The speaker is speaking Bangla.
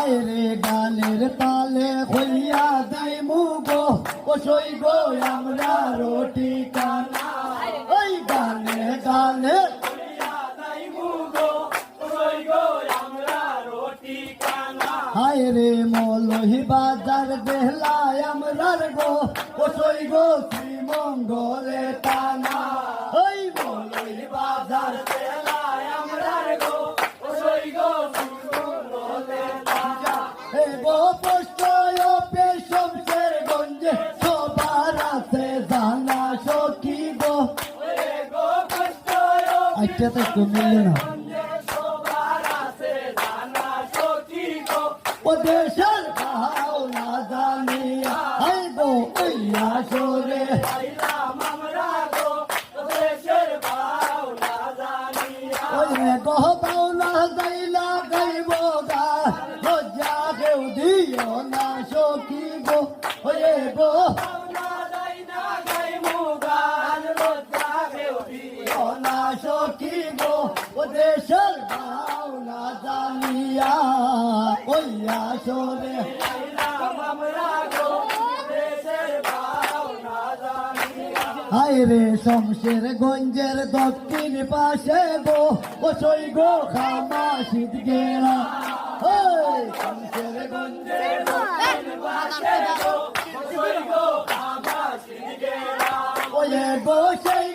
হায় রে গানের তালে হইয়া দেই মুগো ও সই গো আমরা রোটি কানা ওই গানে গানে হায় রে মলহি বাজার বেহলায় আমরার গো ও সই গো শ্রীমঙ্গলে টানা ওই মলহি বাজার বেহলায় আমরার গো ও সই গো শ্রীমঙ্গলে টানা হে গো পোষ্ট পেশমশের গঞ্জে সবার আছে জানা সখী গো আচ্ছা তো একটু মিলল না ও দেশের ভাও না জানিয়া হাই গো ইয়া সরে ওই গো পাও না যাইলা গাইব গা লজ্জা কেউ দিও না সখী গো ওরে গো না সখী গো ও দেশের ভাও না জানিয়া ওইয়া সরে হায় রে শমশের গঞ্জের দক্ষিণ পাশে গো ও সই গো খামা শীত গেরা শমশের গঞ্জের দক্ষিণ পাশে গো ও সই গো খামা শীত গেরা ওয়ে গো সেই